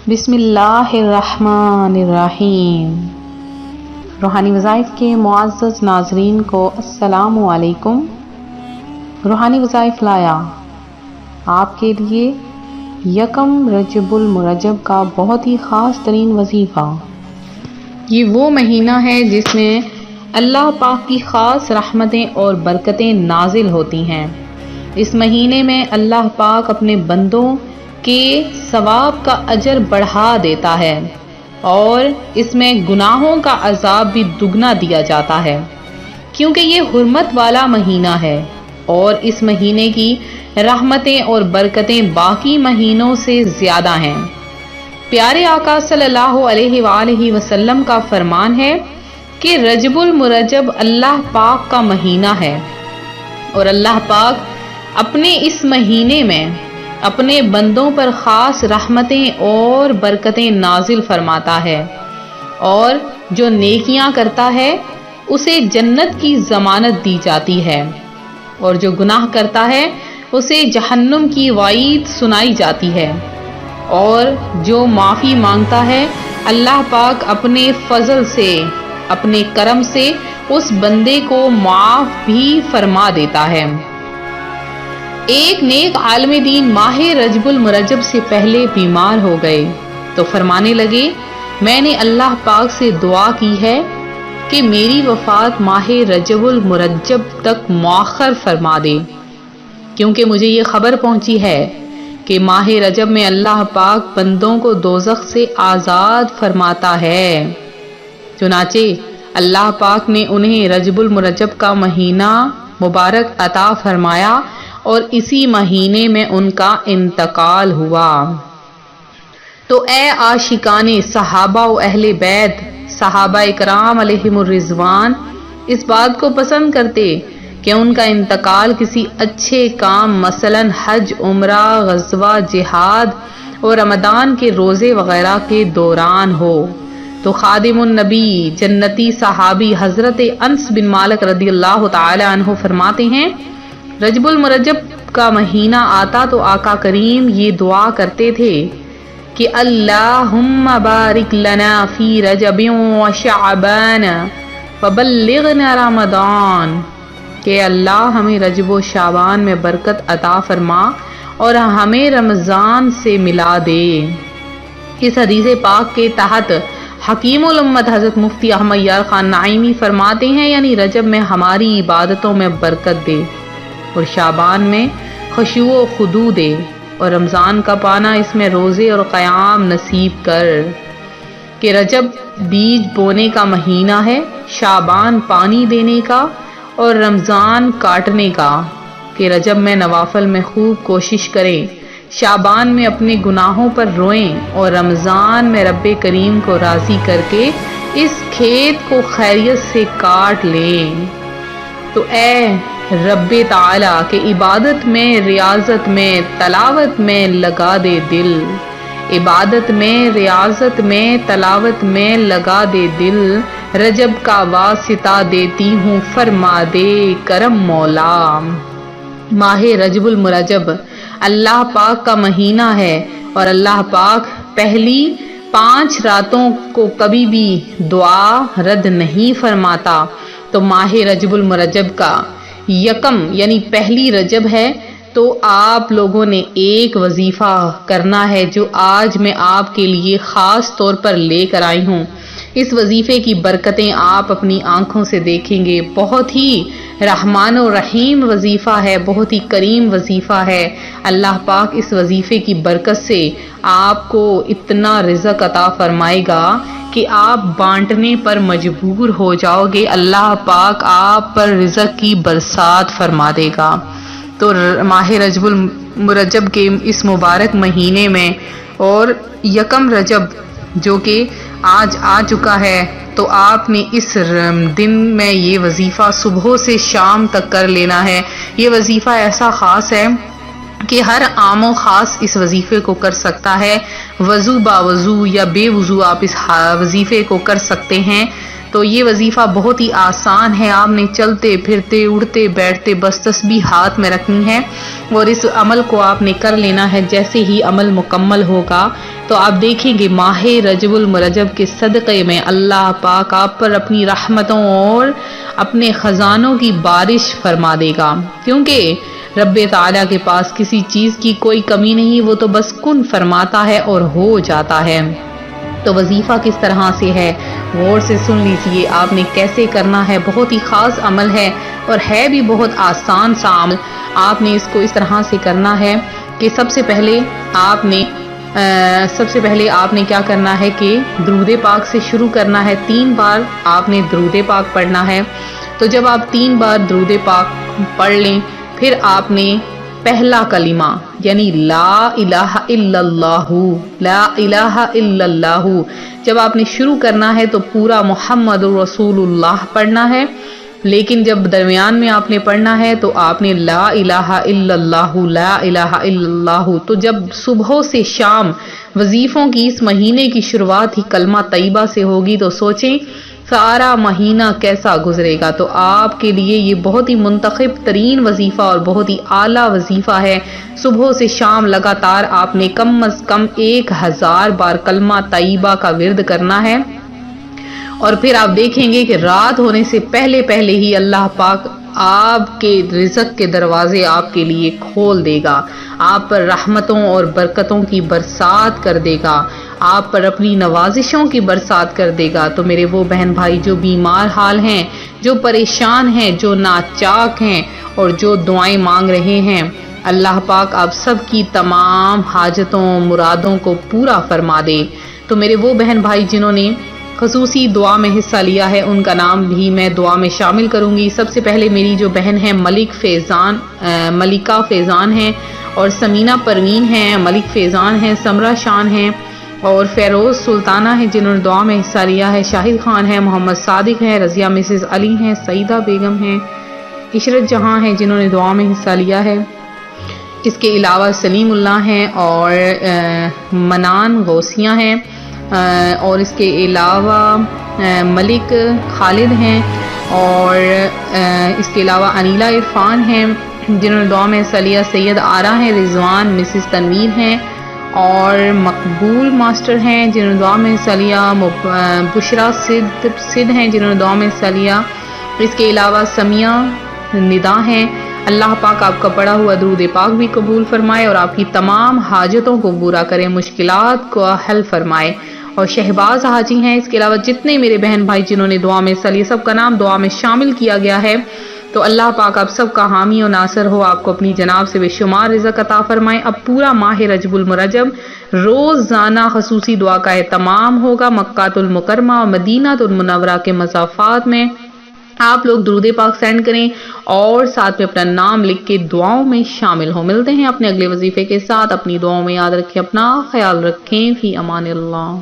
بسم اللہ الرحمن الرحیم۔ روحانی وظائف کے معزز ناظرین کو السلام علیکم۔ روحانی وظائف لایا آپ کے لیے یکم رجب المرجب کا بہت ہی خاص ترین وظیفہ۔ یہ وہ مہینہ ہے جس میں اللہ پاک کی خاص رحمتیں اور برکتیں نازل ہوتی ہیں۔ اس مہینے میں اللہ پاک اپنے بندوں کے ثواب کا اجر بڑھا دیتا ہے اور اس میں گناہوں کا عذاب بھی دگنا دیا جاتا ہے، کیونکہ یہ حرمت والا مہینہ ہے اور اس مہینے کی رحمتیں اور برکتیں باقی مہینوں سے زیادہ ہیں۔ پیارے آقا صلی اللہ علیہ وآلہ وسلم کا فرمان ہے کہ رجب المرجب اللہ پاک کا مہینہ ہے اور اللہ پاک اپنے اس مہینے میں اپنے بندوں پر خاص رحمتیں اور برکتیں نازل فرماتا ہے، اور جو نیکیاں کرتا ہے اسے جنت کی ضمانت دی جاتی ہے، اور جو گناہ کرتا ہے اسے جہنم کی وعید سنائی جاتی ہے، اور جو معافی مانگتا ہے اللہ پاک اپنے فضل سے، اپنے کرم سے اس بندے کو معاف بھی فرما دیتا ہے۔ ایک نیک عالم دین ماہ رجب المرجب سے پہلے بیمار ہو گئے تو فرمانے لگے، میں نے اللہ پاک سے دعا کی ہے کہ میری وفات ماہ رجب المرجب تک مؤخر فرما دے، کیونکہ مجھے یہ خبر پہنچی ہے کہ ماہ رجب میں اللہ پاک بندوں کو دوزخ سے آزاد فرماتا ہے۔ چنانچہ اللہ پاک نے انہیں رجب المرجب کا مہینہ مبارک عطا فرمایا اور اسی مہینے میں ان کا انتقال ہوا۔ تو اے عاشقان صحابہ و اہل بیت، صحابہ اکرام علیہم الرضوان اس بات کو پسند کرتے کہ ان کا انتقال کسی اچھے کام مثلا حج، عمرہ، غزوہ، جہاد اور رمضان کے روزے وغیرہ کے دوران ہو۔ تو خادم النبی جنتی صحابی حضرت انس بن مالک رضی اللہ تعالی عنہ فرماتے ہیں، رجب المرجب کا مہینہ آتا تو آقا کریم یہ دعا کرتے تھے کہ اللہم بارک لنا فی رجب و شعبان وبلغنا رمضان، کہ اللہ ہمیں رجب و شعبان میں برکت عطا فرما اور ہمیں رمضان سے ملا دے۔ اس حدیث پاک کے تحت حکیم الامت حضرت مفتی احمد یار خان نعیمی فرماتے ہیں، یعنی رجب میں ہماری عبادتوں میں برکت دے اور شعبان میں خشوع و خضوع دے، اور رمضان کا پانا اس میں روزے اور قیام نصیب کر۔ کہ رجب بیج بونے کا مہینہ ہے، شعبان پانی دینے کا اور رمضان کاٹنے کا۔ کہ رجب میں نوافل میں خوب کوشش کریں، شعبان میں اپنے گناہوں پر روئیں اور رمضان میں رب کریم کو راضی کر کے اس کھیت کو خیریت سے کاٹ لیں۔ تو اے رب تعالی کہ عبادت میں، ریاضت میں، تلاوت میں لگا دے دل، عبادت میں، ریاضت میں، تلاوت میں لگا دے دل، رجب کا واسطہ دیتی ہوں فرما دے کرم مولا۔ ماہ رجب المرجب اللہ پاک کا مہینہ ہے اور اللہ پاک پہلی 5 راتوں کو کبھی بھی دعا رد نہیں فرماتا۔ تو ماہ رجب المرجب کا یکم یعنی پہلی رجب ہے، تو آپ لوگوں نے ایک وظیفہ کرنا ہے جو آج میں آپ کے لیے خاص طور پر لے کر آئی ہوں۔ اس وظیفے کی برکتیں آپ اپنی آنکھوں سے دیکھیں گے۔ بہت ہی رحمان و رحیم وظیفہ ہے، بہت ہی کریم وظیفہ ہے۔ اللہ پاک اس وظیفے کی برکت سے آپ کو اتنا رزق عطا فرمائے گا کہ آپ بانٹنے پر مجبور ہو جاؤ گے۔ اللہ پاک آپ پر رزق کی برسات فرما دے گا۔ تو ماہ رجب المرجب کے اس مبارک مہینے میں اور یکم رجب جو کہ آج آ چکا ہے، تو آپ نے اس دن میں یہ وظیفہ صبح سے شام تک کر لینا ہے۔ یہ وظیفہ ایسا خاص ہے کہ ہر عام و خاص اس وظیفے کو کر سکتا ہے، وضو با وضو یا بے وضو آپ اس وظیفے کو کر سکتے ہیں۔ تو یہ وظیفہ بہت ہی آسان ہے، آپ نے چلتے پھرتے اڑتے بیٹھتے بس تسبیح ہاتھ میں رکھنی ہے اور اس عمل کو آپ نے کر لینا ہے۔ جیسے ہی عمل مکمل ہوگا تو آپ دیکھیں گے ماہ رجب المرجب کے صدقے میں اللہ پاک آپ پر اپنی رحمتوں اور اپنے خزانوں کی بارش فرما دے گا، کیونکہ رب تعالیٰ کے پاس کسی چیز کی کوئی کمی نہیں، وہ تو بس کن فرماتا ہے اور ہو جاتا ہے۔ تو وظیفہ کس طرح سے ہے غور سے سن لیجئے، آپ نے کیسے کرنا ہے، بہت ہی خاص عمل ہے اور ہے بھی بہت آسان سا عمل۔ آپ نے اس کو اس طرح سے کرنا ہے کہ سب سے پہلے آپ نے کیا کرنا ہے کہ درود پاک سے شروع کرنا ہے، 3 بار آپ نے درود پاک پڑھنا ہے۔ تو جب آپ 3 بار درود پاک پڑھ لیں پھر آپ نے پہلا کلمہ یعنی لا الہ الا اللہ، لا الہ الا اللہ جب آپ نے شروع کرنا ہے تو پورا محمد رسول اللہ پڑھنا ہے، لیکن جب درمیان میں آپ نے پڑھنا ہے تو آپ نے لا الہ الا اللہ، لا الہ الا اللہ۔ تو جب صبح سے شام وظیفوں کی اس مہینے کی شروعات ہی کلمہ طیبہ سے ہوگی تو سوچیں سارا مہینہ کیسا گزرے گا۔ تو آپ کے لیے یہ بہت ہی منتخب ترین وظیفہ اور بہت ہی اعلیٰ وظیفہ ہے۔ صبح سے شام لگاتار آپ نے کم از کم 1000 بار کلمہ طیبہ کا ورد کرنا ہے، اور پھر آپ دیکھیں گے کہ رات ہونے سے پہلے پہلے ہی اللہ پاک آپ کے رزق کے دروازے آپ کے لیے کھول دے گا، آپ پر رحمتوں اور برکتوں کی برسات کر دے گا، آپ پر اپنی نوازشوں کی برسات کر دے گا۔ تو میرے وہ بہن بھائی جو بیمار حال ہیں، جو پریشان ہیں، جو ناچاک ہیں اور جو دعائیں مانگ رہے ہیں، اللہ پاک آپ سب کی تمام حاجتوں مرادوں کو پورا فرما دے۔ تو میرے وہ بہن بھائی جنہوں نے خصوصی دعا میں حصہ لیا ہے ان کا نام بھی میں دعا میں شامل کروں گی۔ سب سے پہلے میری جو بہن ہے ملکہ فیضان ہیں اور سمینہ پروین ہیں، ملک فیضان ہیں، سمرہ شان ہیں اور فیروز سلطانہ ہیں جنہوں نے دعا میں حصہ لیا ہے، شاہد خان ہے، محمد صادق ہیں، رضیہ مسز علی ہیں، سعیدہ بیگم ہیں، عشرت جہاں ہیں جنہوں نے دعا میں حصہ لیا ہے۔ اس کے علاوہ سلیم اللہ ہیں اور منان غوثیہ ہیں، اور اس کے علاوہ ملک خالد ہیں، اور اس کے علاوہ انیلا عرفان ہیں جنہوں نے دعا میں حصہ لیا، سید آرا ہیں، رضوان مسز تنویر ہیں اور مقبول ماسٹر ہیں جنہوں نے دعا میں حصہ لیا، بشرا صد ہیں جنہوں نے دعا میں حصہ لیا۔ اس کے علاوہ سمیہ ندا ہیں۔ اللہ پاک آپ کا پڑھا ہوا درود پاک بھی قبول فرمائے اور آپ کی تمام حاجتوں کو پورا کرے، مشکلات کو حل فرمائے۔ اور شہباز حاجی ہیں، اس کے علاوہ جتنے میرے بہن بھائی جنہوں نے دعا میں حصہ لیا سب کا نام دعا میں شامل کیا گیا ہے۔ تو اللہ پاک آپ سب کا حامی و ناصر ہو، آپ کو اپنی جناب سے بے شمار رزق عطا فرمائے۔ اب پورا ماہ رجب المرجب روزانہ خصوصی دعا کا اہتمام ہوگا مکہ المکرمہ اور مدینہ المنورہ کے مضافات میں۔ آپ لوگ درود پاک سینڈ کریں اور ساتھ میں اپنا نام لکھ کے دعاؤں میں شامل ہوں۔ ملتے ہیں اپنے اگلے وظیفے کے ساتھ، اپنی دعاؤں میں یاد رکھیں، اپنا خیال رکھیں، فی امان اللہ۔